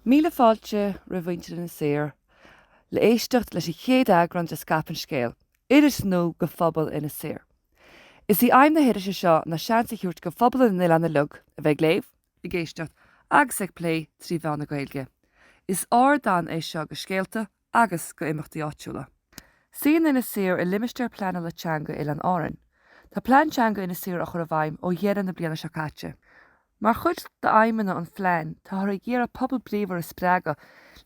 Míle fáilte roimhhainte na Saor, le éisteacht leis I chéad Eagrán de Scaip an Scéal, idir nó go phobal ina Saor. Is í aim na hiidir seo na seansa chuirt go phobal in na lug a bheith léamh, I ggéisteacht, agus ag lé trí bhean na Gaeilge. Is dan é seo go scéalta agus go imachtaí áitiúla. Síon ina Saor I limisteir pleanna le teanga il an áireann. Tá plean teanga ina Saor a chur a bhaim ó dhéann na bliana seo caite. Mar chud de aimimena an phlein tá thar ggéar a pobl bríomhar is sppraga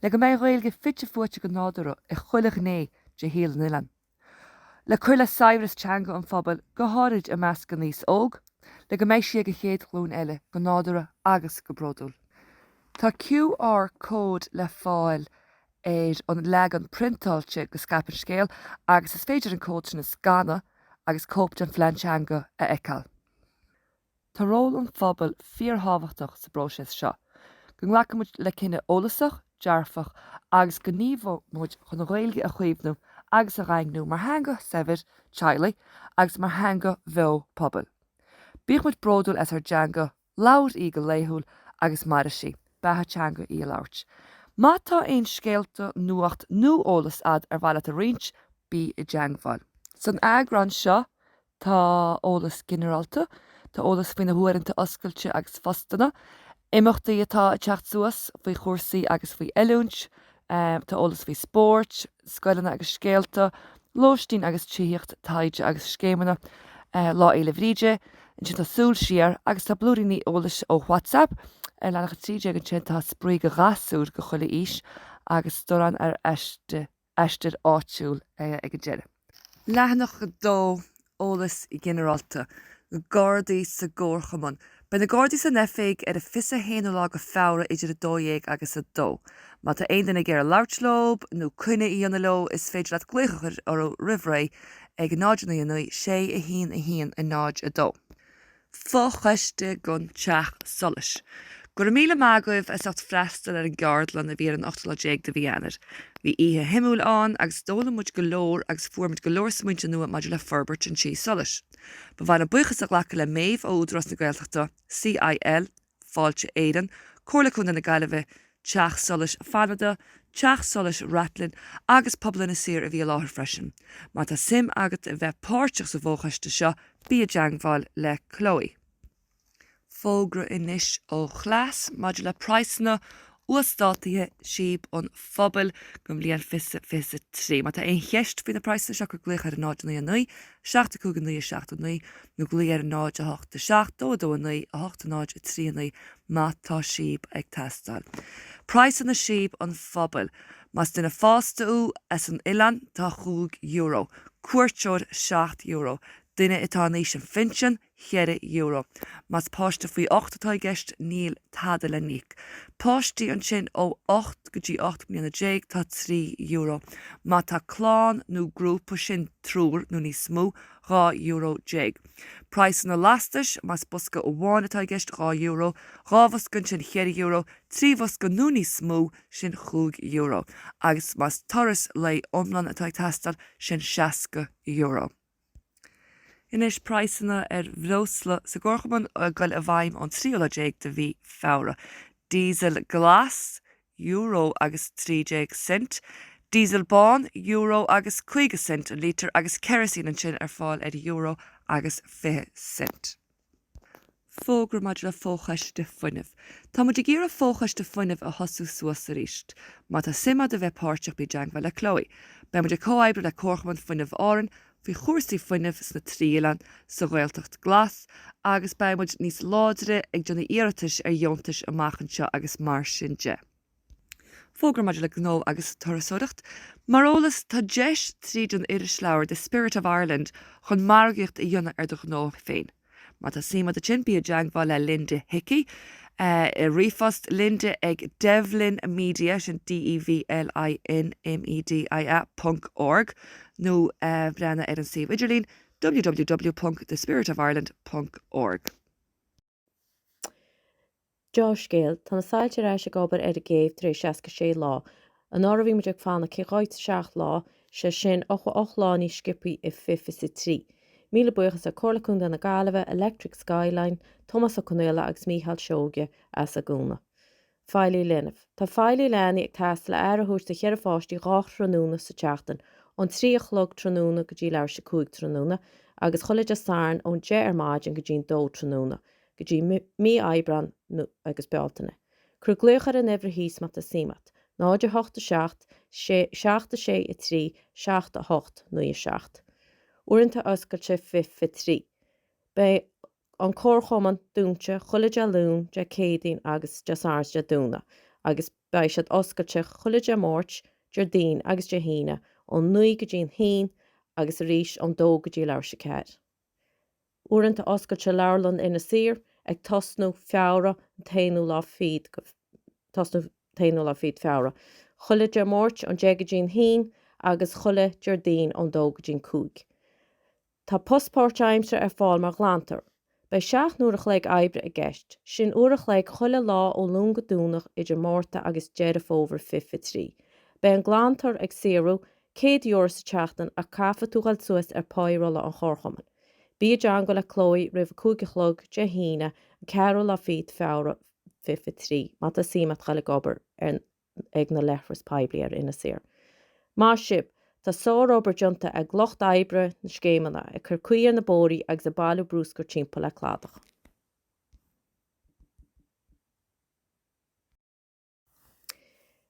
le go méid Gaeilge fitte fuite go nádúra I chuileach né de híal nilan. Le chuile saibhras teanga an phobal go háirid a meas go níos óg, le go méid siad go chéad chlún eile go nádúra agus go brodúil. Tá QR cód le fáil an le an printáilte go Scaip an Scéal agus is féidir an cód sin is Ghana agus cópt an phlean teanga a eiceáil. Tá ról an phobal fíorthábhachtach sa broses seo, go nglacamuid le cinenne ólasach, dearfach agus go níomhmuid chun na Gaeilge a chuomhnú agus a raignú mar hanga sevid teaghlaigh agus mar hanga bheo pobal. Bích muid brodúil as ar deanga, labhar í go léithúil agus mar sí, bethe teanga í a labhairt. Má tá aon scéalta nuacht nó ólas ad ar bhaile a riint bí I deangmháil. San Eagrán seo tá ólas generalta, Tá ólas faoin na huaireanta oscailte agus fostanna, imachtaí atá teacht suas faoi chósaí agus faoi eilúint, tá ólas faoi spórt, scoileanna agus scéalta, lóistín agus tíocht taide agus scéimeanna, lá éile bhríide, in sin tá súil siar agus tá blúirí ólas ó WhatsApp, lenach tríide an sin tá sprí go gasúr go chuile is agus doran ar eiste áitiúil ag an deire. Leathanach go dó ólas I generalta, Gardaí sa ggóchaman. Ben na Gardaí sa nefig ar a fisa héanú lá go Feabhra idir a dóéag agus a dó. Má tá aon duna ggéar a leirtlób nó cuine í anna lo is féidir leat gluchachar ar ó rihra ag náid na dhéanú sé a híon a náid a dó. Fáchaiste gon teach solas. Gur míle mágah is at freistal ar an Gardlan a bhí an 8 de bhíanaar. Bhí ihe himúil an agus dólamúid golóir agus fuairmid golóir smuinte nua maidir le Ferbert an sí solas. Ba bhain an buchas a ghlacha le méomh ó dros na Gaeltachta, Scéal, fáilte éan, cóirla chun na Gaillimhe, teach solas Fanada, teach solas Ratlin agus pobl na Saor a bhí láthar freisin. Má tá sim agat a bheith páirteach sa bhóchaiste seo bí a deangmháil le Chloe. Feabhra Inis Oírr chlas, maidir le praisna uastátaithe siab an phobal go mbliain fisa trí. Má tá aon cheist faoin na praisna seo go gluach ar an náid na nui, 7 nui 7 nui, nó gluach ar an náid a 8 7 2 nui a 8 náid a 3 nui, má tá siab ag testáil. Praisna siab an phobal, mas duna fásta as an Ilan tá €5, cuairteoir €7. Duine itá níos an finsean €7. Mas páiste faoi 8 atá gceist níl tada le níc. Páistí an sin ó 8 go dtí 8 mbliana déag tá €3. Má tá chlán nó grúpa sin trúr nó níos smó €2 déag. Price na lastais mas busca ó bháin atá gceist €2, rábhoscan sin €7, tríbhosca nó níos smó sin €5. Agus mas toras le omlan atá testal sin €60. Inis praisna ar bhlósla sa ggóchaman a goil a bhaim an 3 de bhí Feabhra. Diesel glas, euro agus 3 cent. Diesel bán, euro agus 5 cent an lítir agus kerosín an sin ar fáil ar euro agus 5 cent. Feabhra maidir le fóchaiste fuinmh. Tá muid ggéar a fóchaiste fuinmh a hosú suas a ríist. Má tá simad a bheith páirteach bí deangmhail le Chloe. Ba muid a cóibre le cóchaman fuinmh áireann, Bhí chóirsaí fuinmh sna trílan sa Gaeltacht glas agus beimmuid níos láidre ag donna iarratais ar dheontais amachchan seo agus mar sin de. Feabhra maidir le gnó agus torasóireacht, mar ólas tá deis tríd an irisleabhar The Spirit of Ireland chun margaíocht a dhéanana ar do gnó féin. Má tá siamad a sin bí a deangmháil le Linde Hickey, I rifost Linde ag Devlin Media sin devlinmedia.org nó brenna ar an sih idirlín www.thespiritofireland.org. Scéal tá na sáilte éis a gobar ar a géimh tar éis 66 lá. An ára bhí muid ag fána céáid 7 lá sé sin 8 lá ní scipaí I 53. Míle buchas a cóirlachún na Gaillimhe, Electric Skyline, Thomas O'Connell agus Mícheál Seoge as a gúna. Fáilí linmh. Tá fáilí leanaí ag teas le air a thuair sa chear fáistí gách trónúna sa teachtain ón tríochlog trónúna go dtí leir sa 5 trónúna agus chuile de sarn ón dé ar maidin go dtí 2 trónúna go dtí mí Eagrán agus bealtaine. Cur gluachar an nimhre híos mat a símat. Náidir 86, 63, 68 nó 7. Uaireanta oscailte 53. Bei an córchoman dúnte chuile de lún de cédaín agus de sars de dúna, agus bei siad oscailte chuile de mórt, Jardín agus de híine ón 9 go dtí hín agus a ríis an 2 go dtí leir sa cead. Uaireanta oscailte leirlan ina Oírr ag tosnú Feabhra tainú lá fiad Feabhra. Chuile de mórt an 10 go dtí hín agus chuile Jardín an 2 go dtí 5. Tá pospórt aimsir ar fáil mar glantar. Bei 7 nuairach le Eagrán a gceist, sin uairach le chuile lá ó lún go dúnach idir mórta agus dearh over 53. Bei an glantar ag 0, 100 euro sa teachtain a cafa túchail suas ar páirola an chórchoman. Bí dean go le chlói rih 5 de híine a cearú lá fiad Feabhra 53, mat a símat chaile gobar ag na lefras pebliar ina Oírr. Má sib, tá sóróbar junta ag glocht Eagrán na scéimena ag chur cuiar na bórí agus a bailú brúscar timpeall le cládach.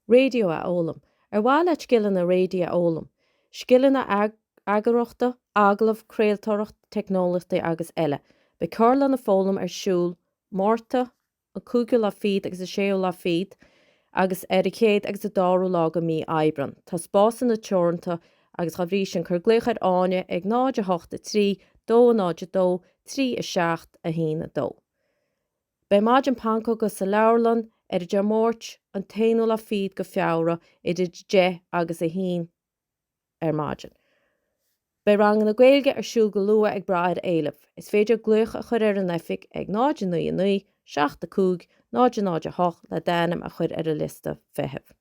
Radio a ólam. Ar bháil eit scillan na radio a ólam. Scillan na agarochta, aglah, creaaltóireacht, technolachta agus eile. Bei carla na fólam ar siúl, mórta, a 2 lá fiad agus a 6 lá fiad, agus ar a chéad agus a 2 lá go mí Eagrán. Tá spásan na teoranta agus cha bhrí sin chur gluachar áine ag 9 2 9 2 3 7 a 1 2. Bei maidin panco go sa leirlan ar de mórt an 10 lá fiad go Feabhra idir 10 agus a 1 ar maidin. Bei rangan na Gaeilge ar siúl go lua ag braid éileh. Is féidir gluach a chur ar an efik ag 9 9 7 5 9 8 le déanam a chur ar a lista fehebh.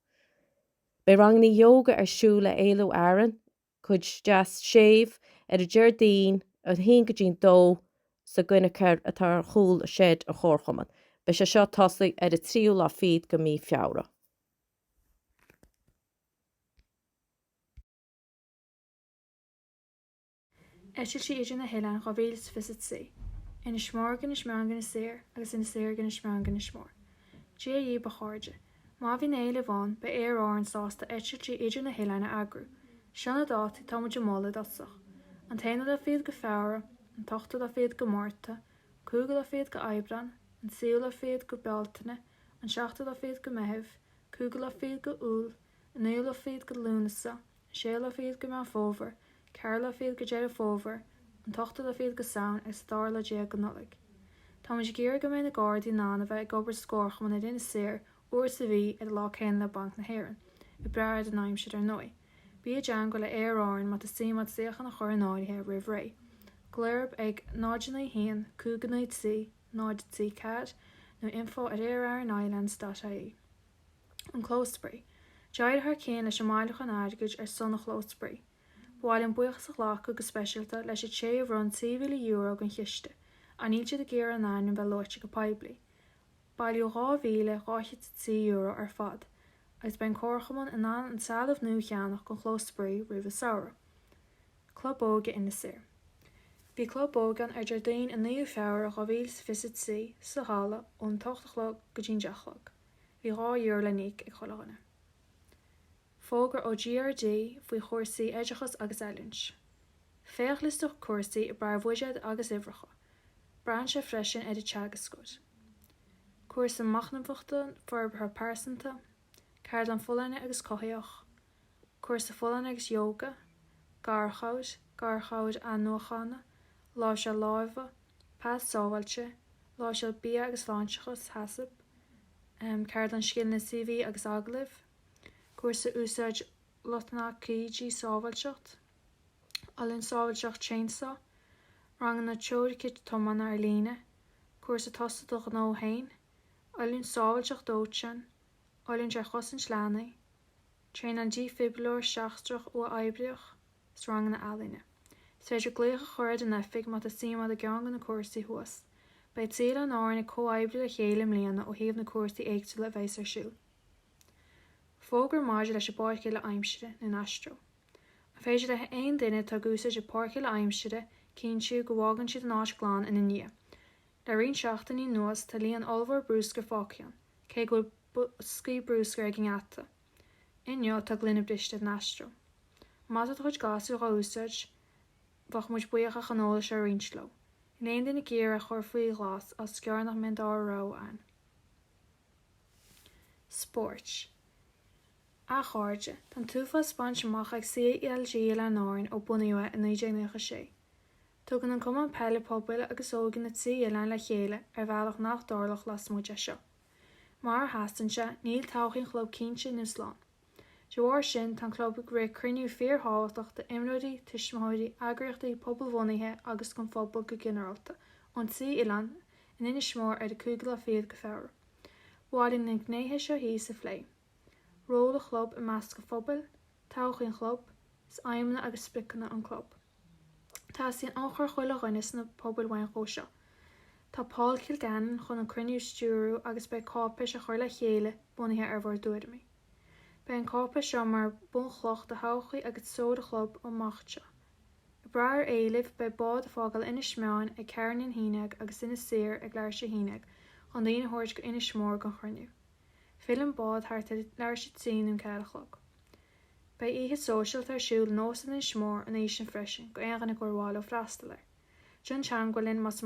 Bei rangnaí yoga ar siúl le éilú airan, chud deas séimh ar a Jardín a 1 go dtí 2 sa gcuine ceir atá ar chúl a séad a chórchoman. Bei sé seo tosaigh ar a 3 lá fiad go mí Feabhra. Eisiiltí idir na Héileán go bhílas fisit sí. Ina smór gan is meán gan is Oírr agus ina Oírr gan is meán gan is mór. Dé ba cháirde. Má bhí éile bháin be éarán sásta eisiiltí idir na Héileán a agrú. Seanna dátaí támuid móla dasach. An 10 lá fiad go Feabhra, an 8 lá fiad go mórta, 2 lá fiad go Eagrán, an 6 lá fiad go bealtaine, an 7 lá fiad go mehebh, 2 lá fiad go úl, an 9 lá fiad go lúnasa, 6 lá fiad go meán fóbhar, 4 lá fiad go dearh fóbhar, an 8 lá fiad go saoin agus 4 lá deag go nollaigh. Tá muid géar go mé na gádaí nána bheith ag obair scórcha man idir na Oírr uair sa bhí ar lá céin le banc na Héireann, i bread an aimsead ar nói. Bí dean go le éaráin mat a símat siochan na chur náidithe rih ré. Gléirb ag 9 haon, 2 tí, 9 tí cad, nó info ar airearnislands.ie. An Clósbury. Deir th céin leis an maiilech an airgid ar son na Clósbury. Bháil an buchas a ghlacha go speisialta leis sé bhrón €2,000 gan chiiste, a níte a géar an ain bheith loite go peibli. Bailú €2,000 ar fad, agus ben córchaman in an salamh nú cheannach go Clósbury roimh saora. Club Óga ina Oírr. Bhí Club Ógan ar Jardín in 9 Feabhra go bhílas fisit sí sa hála ón 8 go dtí 10. Bhí €2 le níc ag choláine. Fógur ó GRD faoi chóirsaí éidechas agus eilins. Féachlisteach cuasaí i barbhuiidead agus ibhreacha. Brean sé freisin idir teagascud. Cuasa machnamhachta forbetha pásanta, caird an fulainne agus cothaíoch, cuasa fulainne agus yoga, garchaid an nuachanna, lá se láimhe, pás sábhailte, lá se bí agus láinseachas hasab, caird an scil na CV agus aglah, cuasa úsáid lotna cídí sábhailteacht, alinn sábhailteacht chainsaw, rangan na teoiricid tomanna ar líne, cuasa tosadach nó hain, alinn sábhailteacht dóitsean, alinn de chosan slánaí, trein an defibrillator seachtrach ó eibreach, rangan na alíne. Féidir gléocha chuir den efig mat a síma a gangan na cuasaí thuas. Bei tíl an áir na cóhaibli le chéile mléana ó héamh na cuairtaí éagsúla a bheits ar siúl. Fógur máide leis báirce le aimsire na Astro. A féidir le aon duine tá gúsa sé páirce le aimsire cín siú go bhágann siad an áis gláán ina ní. Le rion seachtain í nuas tá líon Oliver Brewster fácián, cé go Scaip Brewster ag ngata. Inneo tá glynne briste na Astro. Mas a chuid gasú a úsáid, bach muid buíocha chanóla se rinsló. In éon duine géar a chur faoi glas as scearnach mynd árá an. Sport. A cháirde, tan túfa spáint amach ag CLG le náin ó bunaíha in 1996. Tugann an cumann peile pobal agus ógan na CLG le chéile ar bhealach nach dárlach las muide seo. Mar hastanse, níl tauchain chlub cínse núslán. Deoir sin tan club ré cruniú fíorthábhachtach de imróidí, tuismitheoirí, agrachtaí pobal bhunaithe agus gon phobal go generalta, an CLG in Inis Oírr ar de cúgla féad go Feabhra. Bháilín na gnéithe seo hí sa phlé. Róla chlub i measc go phobal, tauchain chlub, is aimimna agus spicanna an chlub. Tá síon anchar chuile rinnes na pobal bhain chó seo. Tá Paul Kilgannon chun an cruniú stúrú agus bei cápais a chuir le chéile bunaithe ar bhar dúirmi. Bei an cápais seo mar bunchloch de tauchaí agus sóda chlub ó macht seo. I brair éileh bei bád fágal Inis Oírr ag cearnaín híneag agus Inis Oírr ag leir sé híneag chun daoine thuirt go Inis Oírr go chruinniú. Film bád thart leir sé tíanúm ceadachlog. Bei ihe social tar siúil nós in Inis Oírr an éis an freisin go éan na gurháil ó freistal. John Changwalin must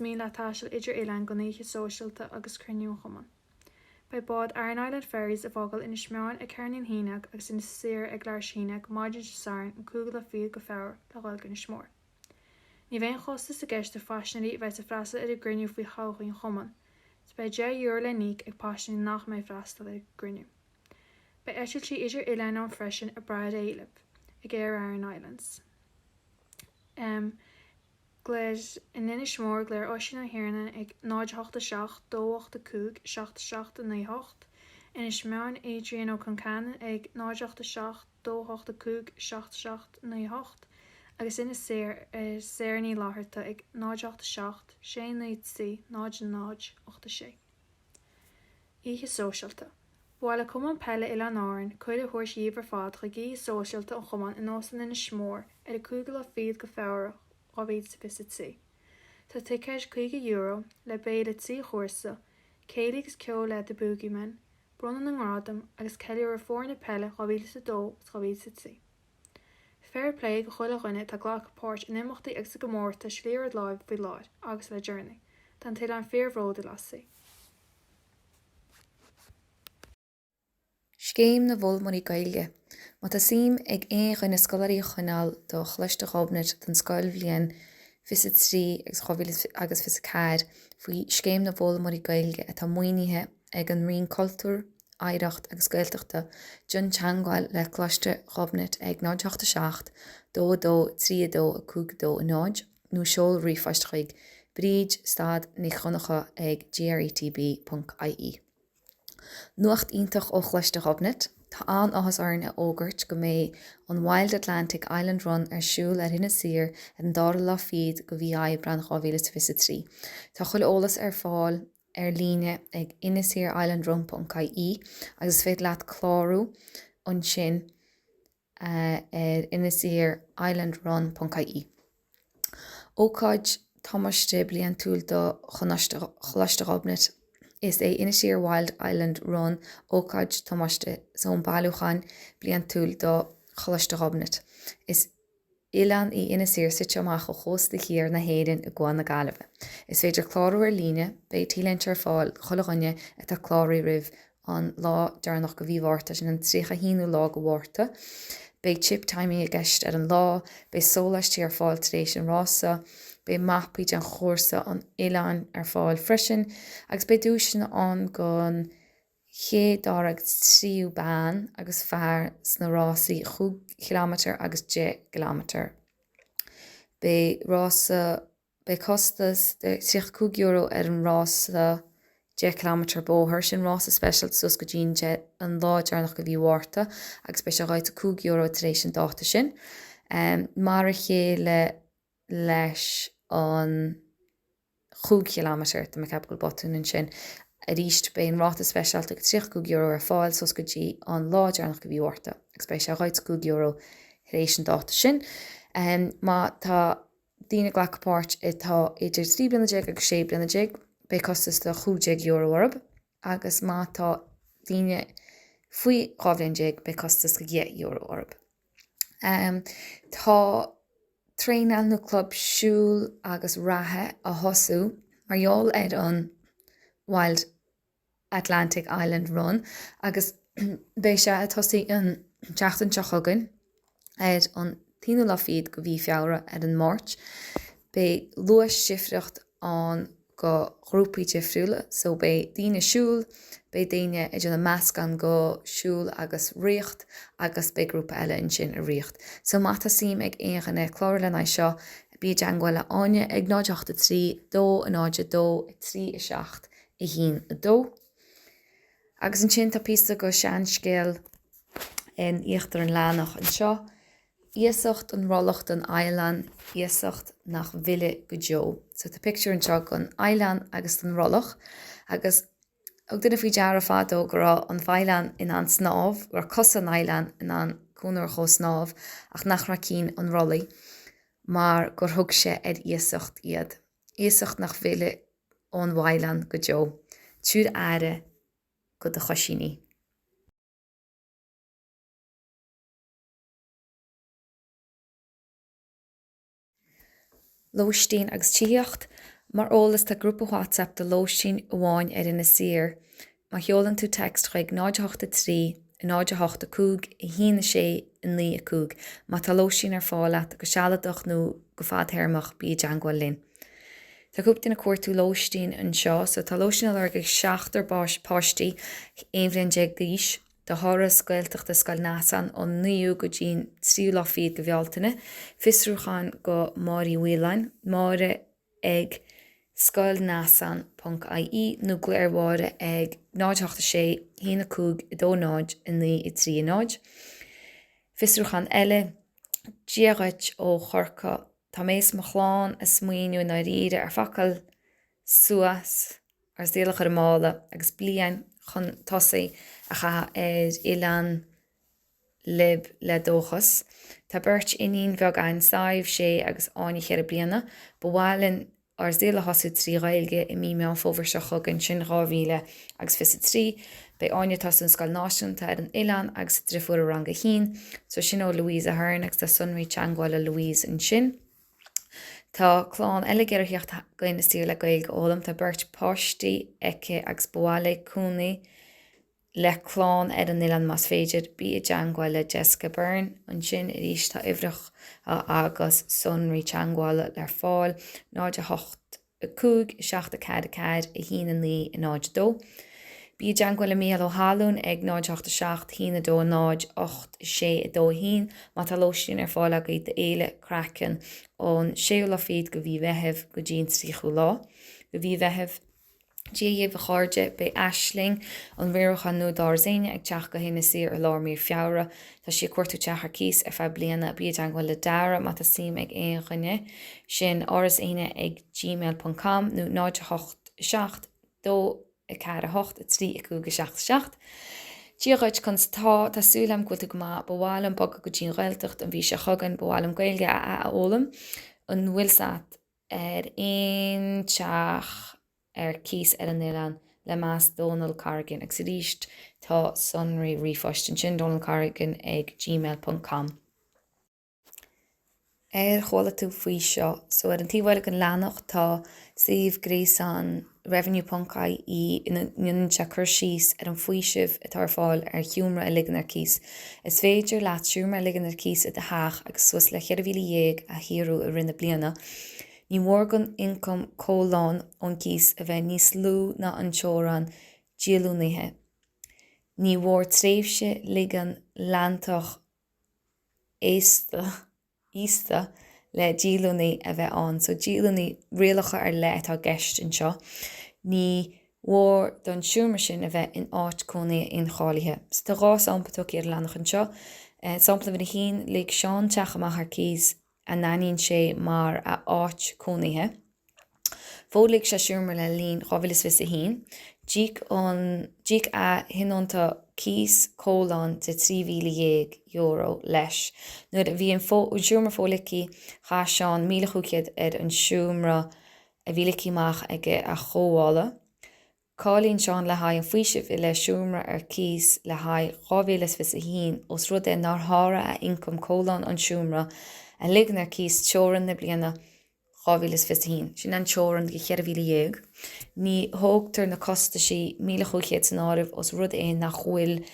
mí le táisiil idir Eagrán go ihe socialta agus cruniú chuman. Bei bád Iron Island Ferries a bhágal Inis Oírr ag cearnaín híneag agus Inis Oírr ag leir híneag maidin sarin an cúgla fiad go Feabhra le bhfuil go Inis Oírr. Ní bhéon chosta sa gceist de faisnaí bheits a freistal idir gruniú faoi chauchaín chuman. Is bei €10 le níc ag páisnaí nach mé freistal idir gruniú. Bei eisiiltí idir Eagrán an freisin a braid éileh ag Iron Islands. Gléir in Inis Oírr gléir oisin na hhéarna ag 987 282 67 98, Inis Oírr Adrian ó Concannon ag 987 282 67 98, agus Inis Oírr Séirní láthirta ag 987 690 986. Ihe socialta. Bháil a cumann peile i leanáin, chuid a thuairs díobhar fad go gí socialta an chumann in os an Inis Oírr ar a cúgla fiad go Feabhra á bhéad sa visit sí. Tá ticeid €50 le béad tí chóirsa, céalagus ceol le de búgimen, brunan an rádam agus ceiliúr fór na peile á bhéad sa dó á bhéad sa tí. Fair play go chuile rinne tá ghlach páirt in imachtaí ag sa gomórta sléad láimh faoi láir agus le journey, tan tuile an fearhróda lasí. Scéim na bhfuil marí gailge. Má tá sim ag éon chuine scolarí chuinál do chluiste chobnet den scoil bhliain fisit trí agus fisit cair faoi scéim na bhfuil marí gailge a tá muoinithe ag an rion cultúr, aireacht agus gailteachta John Changwal le chluiste chobnet ag 987 22 32 52 9 nó seol riomhfaist chuig bríd stad ní chonacha ag gretb.ie. Nuachtlitir ó chluiste chobnet, tá an áthas airne ógurt go mé an Wild Atlantic Island Run ar siúil ar Inis Oírr an dála lá fiad go bhí bran 2023. Tá chuil ólas ar fáil ar líne ag inisoirrislandrun.ie agus féad leat chlárú an sin ar inisoirrislandrun.ie. Ócáid támaiste blian túil do chluiste chobnet is é Inis Oírr Wild Island Run ócáid támaiste son bailúchan blian túil do chluiste chobnet. Is Ilan í Inis Oírr site amach go chósta chéar na héireann i gcóin na Gaillimhe. Is féidir chlárú ar líne, bei tílinn ar fáil chulaghine atá chláirí rih an lá dearnach go bhíhharta sin an trícha híú lá go bhharta. Bei chip timing a gceist ar an lá, bei sólaistí ar fáil taréis an rása, bei mappaid an chóirsa an Ilan ar fáil freisin, agus bei dúisin an gon ché darag tríú bán agus fear sna rásaí 5 km agus 10 km. Bei costas de €5 ar an rása 10 km bóthir sin rása special sus go dín an lá dearnach go bhíhharta agus bei se ráid €5 taréis an dáta sin. Mar a chéile leis an 5 kilometr de me capgul botún in sin a ríist be an ráta specialta €3 ar fáil sos go dtí an láidearnach go bhí orta. Ag spéis a roiid €2 rééis an dáta sin. Má tá dína ghlachapáirt tá idir 3 bliana agus 6 bliana be costas do €5 orb, agus má tá díine faoi rábblion be costas go €10 orb. Tá tréinál nó club siúl agus rathe a hosú margheall an Wild Atlantic Island Run agus bé se a tosaí an teachtain teachgan an tíú lá fiad go bhí Feabhra an Máirt. Bé luas sifreacht an go grúpaí difriúla, so bé daoine siúl, bé daoine idir an meascan go siúl agus riocht agus bé grúpa eile in sin a riocht. So mata sim ag éanna chlárlan seo bí deanghile aine ag 983 dó an áide dó 3 i hín a dó. Agus an sin tá písta go sean scéal in íochttar an lánach an seo. Íosacht an rollacht an Eagrán, íosacht nach bhuile go deo. So tá picture an seo an Eagrán agus an rollach, agus ag duine faoi deara fádó go rá an bhailán in an snámh, gur cos an Eagrán in an cúnar cho snámh ach nach ra cín an rollaí, mar gur thug sé íosacht iad. Íosacht nach bhuile ón bhailán go deo. Túr aire go de choisíní. Lóistín agus tíocht, mar ólas tá grúpa WhatsApp de lóistín amháin ina Saor, má cheolann tú text chuig 983 985 i hína sé in 9 má tá lóistín ar fála go sealadach nó go fadthéirmach bí deanghil linn. Tá cúpta na cuairtú lóistín an seo, so tá lóistín ar go 6 páistí éonbhlion de gís, de thoras scoilteach de scoil násan an 9 go dtín 3 lá fiad go bhealtaine, fisrúchan go máirí bhuileáin, máire ag scoilnasan.ie nó gléirmháire ag 986 hína cúg i dó náid in 9 i 3 náid. Fisrúchan eile, díagait ó chorca, tá mééis mo chláán a smuoinú na riire ar facail suas ar sdéalach ar mála agus blian chun tosaí a cha Ileán lib le dóchas. Tá beirt iníon bheag an saibh sé agus áine chéir bliana, bhhailinn ar sdéala hasú trí gailge i mí meán fóbhar se chugann sin 2023, be áine tasún scail náisiúnta ar an Ileán agus drifuair ranga hín, so sin ó Louise a Hearn agus tá sunraí teangáil a Louise in sin. Tá chlán eile gearchéocht goin na Saor le gailge ólam, tá beirt páistí eice agus bhála cúnaí le chlán ar an Ileán más féidir bí i deangáile Jessica Byrne an sin i ríis tá ibrach agus sunraí teangáile ar fáil 985 7 i hína ní i náid dó. Bí deangáile míal ó háún ag 987 hína dó náid 8 sé i dó hín, má tá lóistín ar fáil go de éile crackan ón 6 lá fiad go bhí bheitheh go dtín 3 lá. Go bhí bheitheh díomh cháirde be eisling an bhéirecha nó dáirzaine ag teach go hina Saor ar láirmír Feabhra, tá si cuairtú teachar cíos ar feadh bliana bí deangáile dara má tá sim ag éon chuine sin áras aine ag gmail.com nó 987 dó i 48 3 7. Díagait chun tásúlam go go má bhhailm bag go dtín réiltecht an bhí se chugan bhhailm gailge a ólam an bhfuilsat ar aon teach ar cíos ar an Ileán le más Donald Carrigan ag sa ríist tá sunraí rifoist an sin Donald Carrigan ag gmail.com. Chomhaile tú faoi seo, so ar an tíbhile an leanach tá Steve Gréasan revenue.ie in se chur síos ar an faoisibh atá fáil ar hiúmra a ligan ar cíos. Is féidir leat siúmra a ligan ar cíos a de haach agus suas le 4,000 a hiú a rinne bliana. Ní mórgan income cóláin ón cíos a bheith níos lú na an teórán díalúnaithe. Ní mhór tréimhse ligan leantach ísta le díalúnaí a bheith an, so díalúnaí rialacha ar le atá gceist in seo. Ní mhór don siúmar sin a bheith in áit cónaí in chálaithe. So tá rá sampatach ar leanach an seo. Sampla bhí hín le seán teach amach ar cíos a naíonn sé mar a áit cónaithe. Fólaigh sé siúrmar le líon 2021, díoch a hinonta cís cólan de €3,000 leis. Nuair a bhí an siúrmar fólaicí cha seán 1,500 ar an siúmra a bhílaiceach aige a chomhála. Cálíonn seán le haghaidh an faoisimh i le siúrmar ar cís le haghaidh 2021 os rud é nár thara a incom cólan an siúmra a ligean ar cís teorann na bliana 2021. Sin an teorann go €4,000. Ní thógtar na costaisí 1,500 san áireamh os rud é nach bhfuil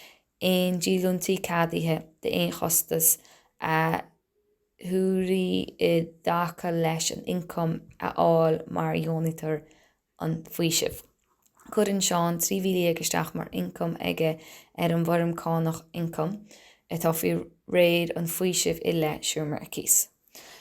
aon díolúntaí cadaithe de aon chostas a thuairí I dtaca leis an incom a fháil mar dheonantar an faoisimh. Cuireann seán 3,000 isteach mar incom aige ar an bharm cánach incom atá faoi réad an faoisimh i le siúrmar ar cís.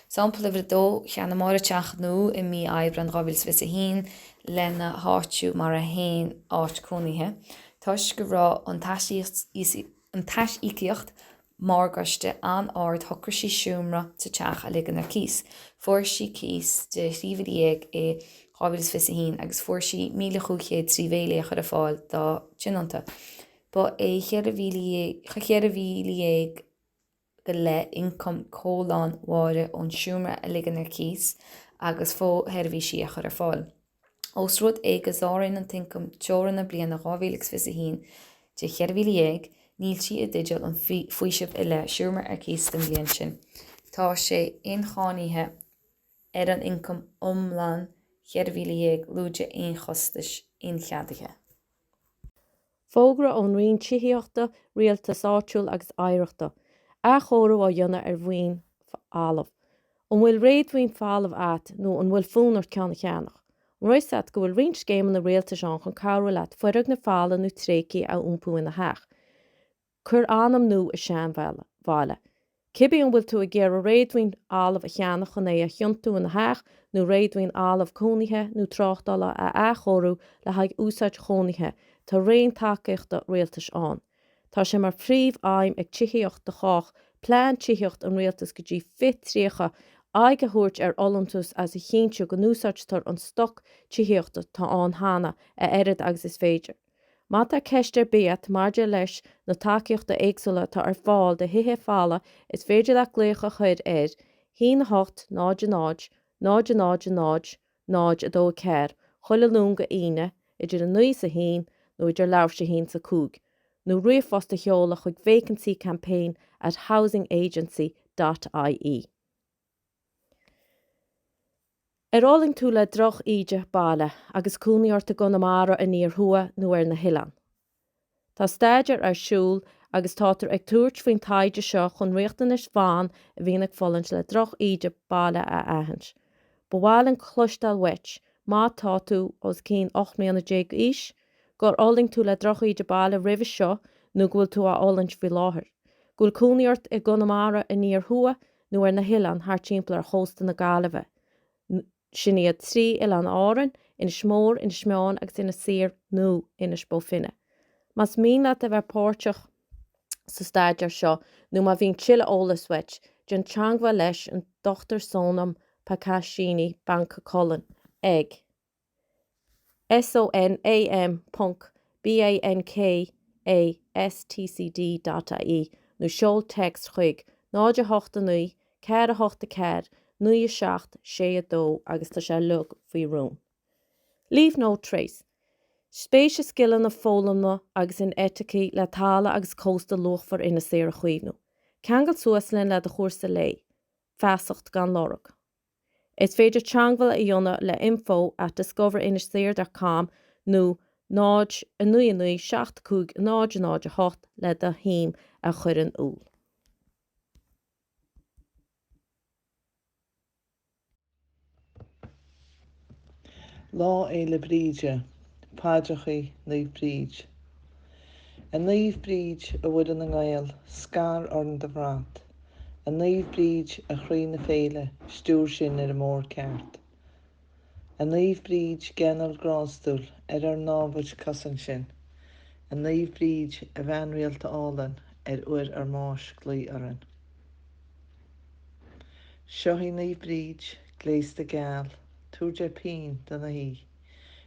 Sampla bhar dó cheanna mar teach nó I mí Eagrán 2021 lena háitiú mar a haon áit cónaithe. Tuis go rá an taisíocht margaiste an ard thucar sí siúmra sa teach a ligean ar cís. Fuair sí cís de 3,000 I 2021 agus fuair sí 1,500 trí chur a fáil dá tionanta. Ba é 4,000 go le incom cólan mháire ón siúmra a ligean ar cís agus herbhí sí a chur ar fáil. Os rud é go zárainn an tincom teorann na bliana 2021 de 4,000 níl sí a digital an faoisimh i le siúrmar ar cís den bliain sin. Tá sé inchánithe ar an incom iomlán 4,000 lúide aon chostais incheadaithe. Fógra ón rion tíochta rialtas áitiúil agus éireachta. A chóra á dionne ar bhaoin álamh. An bhfuil réadmhaoin fálamh at nó an bhfuil fúnar ceanna cheannach. An roisteat go bhfuil rion scéim na réaltas an chun cabhra leat foireag na fála nó tréci a úmpú ina theach. Cur anam nó a sean bhála. Cibí an bhfuil tú a ggéir a réadmhaoin álamh a cheannach chun é a thiontú ina theach nó réadmhaoin álamh cónaithe nó tráchtala a chóú le haig úsáid chónaithe tá réon takeíochta réaltas an. Tá sé mar phríomh aim ag tíocht de chách, plán tíocht an réaltas go dtí fit tríocha aige thuirt ar olantas as a chéintú go núsáidtar an stoc tíochta tá an hána a airad agus is féidir. Má tá ceistir bíad marde leis na takeíochta éagsúla tá ar fáil de hithe fála is féidir le léocha chuid air, hí na hocht náid a náid, náid a náid a náid, náid a dó ceir, chuile lúnga ine, idir an nuí sa hín nó idir leabhar sa hín sa cúg. nó riomhfosta cheola chuig vacancy campaign at housingagency.ie. Áling tú le droch ide bála agus cúnaíorta gonamara a níor thua nó ar na hilan. Tá staidir ar siúl agus tátar ag túirt faoin taide seo chun riachtanis bháin a bhíonach folann le droch ide bála a ahans. Bháil an chlostal wet, má tá tú os cín 8,000 is, gur áling tú le droch ide bála ribh seo nó gúil tú a álaint fi láthair. Gúil cúnaíort ag gonamara a níor thua nó ar na hilan thar timppla ar hósta na gáileheh. Sin iad 3 il an áran, ina smór, ina smeán agus ina sir nó ina spófinne. Mas mína a bheith páirteach sa staidir seo nó má bhín chiile ólas wet, gin teangha leis an dochtar sónam Pacasini Banca Colin, ag sonam.bankastcd.ie nó seol text chuig 989 484 9-7-2 agus tá sé lug faoi rún. Leave no trace. Spéise skillan na fólamna agus in etici le tála agus cósta luchfar ina séir chuoinú. Ceangal suaslinn le a chósta lei, feasacht gan lorug. Is féidir teangval a dhéanamh le info@discoverinnaséir.com nó náid a nui 7 náid 8 le a hím a chuireann úl. Lá é le bríide, páideachaí naomh bríd. A naomh bríd a bhfuil an ngail, scar orn de bhrat. A naomh bríd a chrí na féile, stúr sin ar a mór ceart. A naomh bríd genal grásdúil ar nábhaid casan sin. A naomh bríd a bhean rialta álan ar uair ar más glí aran. Seohí naomh bríd, gléis de gáil, túir pín don na hí,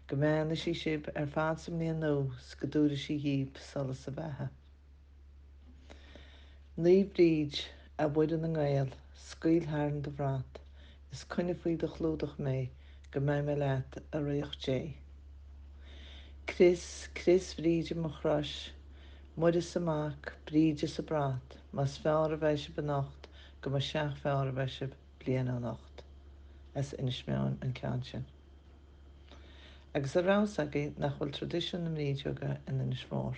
go meanna sí sib fad sa mlíon nós go dúra sí híb solas sa bheithe. Ní bríd a bhuiid an ngail, scail háan do bhrat, is cunne faoi do chlúdach mé go mé me leat a riocht dé. Chris bríide mo chras, mud is amach, bríide sa brat, mas fearr a bheise benacht go mar seach fearr a bheise blian an nacht, as Inis Oírr an ceanse. Agus a rás agaí nach bhfuil tradiisiún na mrídeoga in Inis Oírr.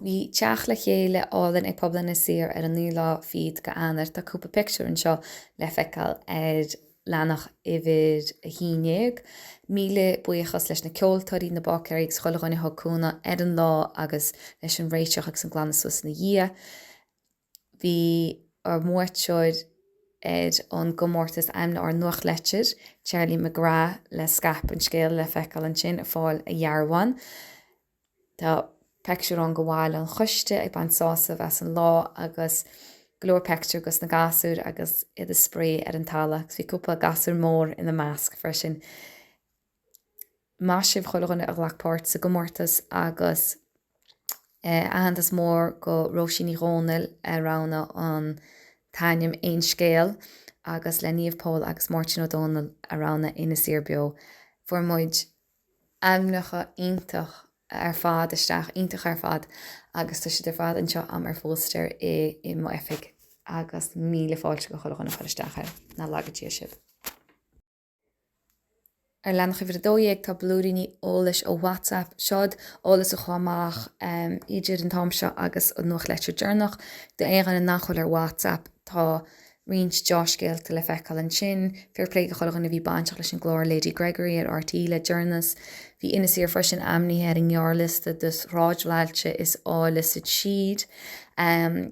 Bhí teach le chéile álan ag pobal na Oír ar an nua lá fiad go anar tá cúpa pictiúr an seo le feiceáil ar leanach ifir a híineag. Míle buíochas leis na ceoltóirí na báceir ag scoileáine thocúna ar an lá agus leis an réiteach agus an glanna sus na dhia. Bhí ar mórteoir ar an gomórtas aimne ar Nuachtlitir, Charlie McGrath le Scaip an Scéal le feiceáil an sin a fáil a dhearmhain. Tá pictiúr an go bhhail an chuiste ag ban sása bheits an lá agus glór pictiúr agus na gasúr agus iad a spré ar an tala, gus bhí cúpla gasúr mór in the measc freisin. Más sibh choilghanna a ghlachpáirt sa gomórtas agus ahandas mór go Róisíní Rónal arána an tainnim ein Scéal agus le Níomh Pól agus Martin O'Donnell arána Inis Oírr beo. Fuair aimneacha iontach ar fad isteach iontach ar fad agus tá siad ar fad anseo am ar fóstair i maific agus míle fáilte go choilghanna chuisteach na lagadtí sib. Ar leanach ifir dóíag tá blúdaoine ólas ó WhatsApp seod ólas a chuamach idir an táimseo agus an Nuachtlitir dearnach de éan na nachhfuil ar WhatsApp tá rins Scéal le feiceáil an sin, fearplé go choilghanna bhí bainteach leis an glór Lady Gregory ar RT le dearnas, bhí Inis Oírr freisin amnaithe ar an ngearlista dus ráidhláilte is álas siad,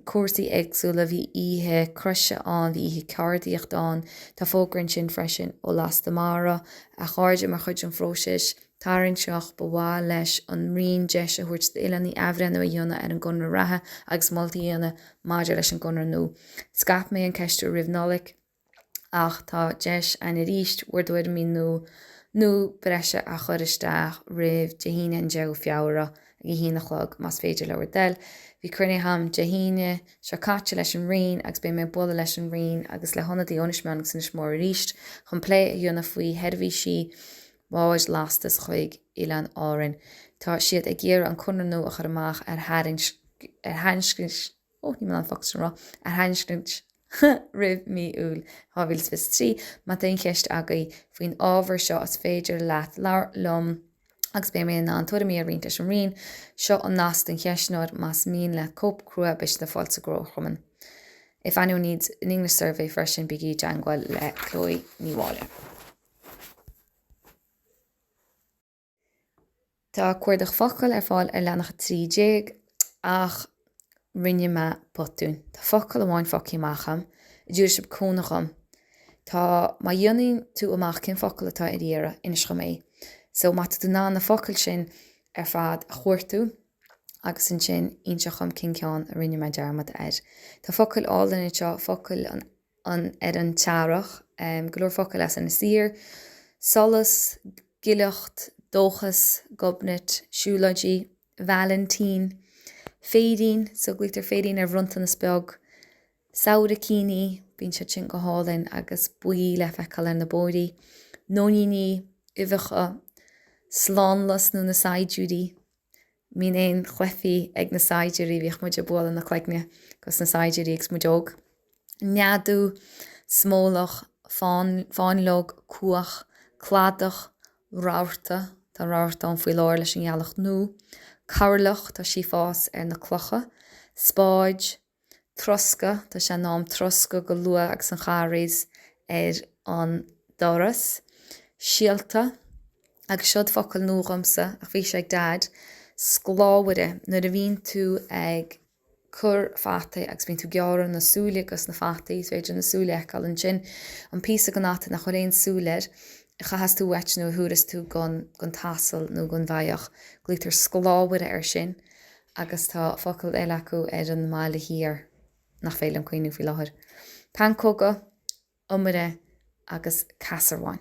cuasaí agsúla bhí ihe cruise an, bhí ihe cardaíocht an, tá fógrann sin freisin ó las damara, a cháirde mar chuid an phróisis, tarann seach bháil leis an rion deis a thuirt ilaní ahrean a dhéanana ar an gunnar rathe agus moltaí dhéanana maidir leis an gunnar nó. Scap mé an ceistú ribhnolik ach tá deis ana ríist bhuair mí nó breise a chuiristeach ribh de híine an deag Feabhra ag hína chlog mas féidir leabhar del. Bhí crunne ham de híine se caite leis an rion agus bé mé bola leis an rion agus le honna Inis Oírr agus Inis Mór ríist chun lé a dhéanana faoi headmhí si bháis lastas chuig Ilan áireann. Tá siad ag ggéar an chunar nó a chur amach ar hainskins rib mí úl hábhil fis trí, má daon ceist agaí faoin ábhar seo as féidir leat lom agus bé mé an tuair mí a riint leis an rion, seo an nas den cheisnáir más mín le cóp crua bis na fáilte gró chuman. If anyone needs an English survey freisin bigí deangáil le clói níháile. Tá cuairdach focail ar fáil ar leanach 3 ach rinne me potún. Tá focail amháin foci macham, dúir sib cónacham. Tá má dionaín tú amach cin focail atá i dhéara inis go mé. So má tú ná na focail sin ar fad a chuirtú agus an sin inseacham cin ceán a rinne me dearmad air. Tá focail álanna seo focail an ar an tearach, glór focail as an Oírr, solas, gilecht, dóchas, gobnit, siúlaidí, Valentín, féidín, so glitar féidín ar bhrunta na speag, saoire cíní, bín se sin go hálainn agus buí le feiceáil ar na bóirí, nóníní, uirecha, slánlas nó na saidúí, mín éon chluifií ag na saidúí bhíoch muid a bóla na chleicne gus na saidúí ag smuideog, neadú, smólach, fánlog, cuach, cladach, ráirta, tá ráirta an faoi láir leis an ghealach nó, carlach tá sí fás ar na clocha, spáid, trosca, tá sé nám trosca go lua agus an charéis ar an doras, síalta, agus siod focail nógamsa a bhí sé ag dad, scláhaire nuair a bhíonn tú ag cur fátaí agus bhíonn tú gearan na súla agus na fátaí, féidir na súla eáil an sin, an písa go náta nach chuiréon súlair, chahas tú weit nó thuras tú gon tasal nó gon bhaoch, glítar scláhaire ar sin, agus tá focail eile acu ar an mála híar nach féile an cuoinú faoi láthair. Tá cóga umire agus casarháin.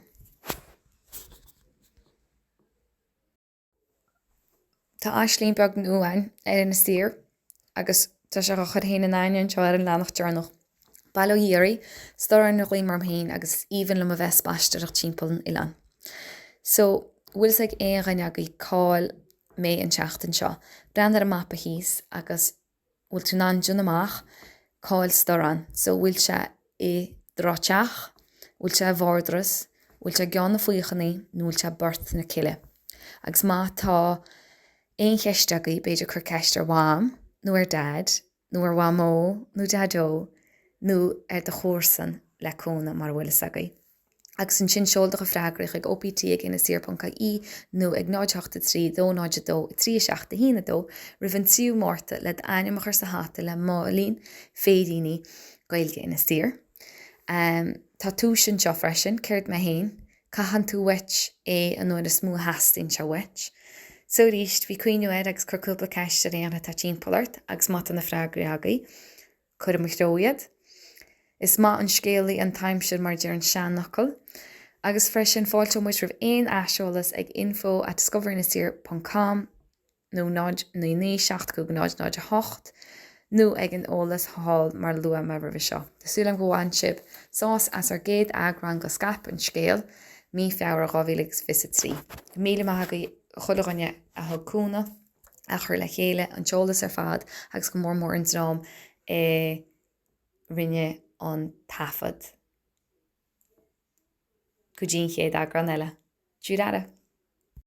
Tá aislín beag nuain ina stír agus tá se go chud héana nain seo ar an lenach dearnach. Bailó dhéirí, star na roiim mar héin agus even le a bheith spaisteach timpplan Ilan. So, bhfuil ag éan agaí cáil mé an teachtain seo. Brenn ar a map a híos agus bhfuil tú ná dún amach cáil staran. So bhfuil se i dráteach, bhfuil se bhardras, bhfuil se gan na faochaní, nó bhfuil se burt na ciile. Agus má tá éon cheisteagaí beidir chur ceist ar bháim, nó ar dad, nó ar bhámó, nó dadó, nó ar de chóirsan le cóna mar bhfuil agaí. Agus an sin seoldacha freigrich ag OPT ag ina sir.caí nó ag 983 dó 92 37 hína dó rih an tíú mórta le animachar sa háta le málín fédaoine gailge ina stír. Tá tú sin seo freisin, céirt me héin, caihan tú weit é an nuair is smú hastín seo weit. So ríist bhí cuoinú agus curcúpla ceiste réanana tá timppolart agus mata na freigraí agaí, chur am chróiad. Is má an scéalaí an timesir mar dear an seannachil, agus freisin fáilte muid rih éon aiseolalas ag info@discoverinasir.com nó 9 nó ag an ólas hall mar lua mar rih seo. Tásúla go bháin sib sás as ar géad Eagrán go Scaip an Scéal mí Feabhra 2023. Míle maithagaí chulaghine a thugcúna a chur le chéile an teolalas ar fad agus go mór an drám rinne an tafad. Go dín chéad Eagrán eile. Dúrada.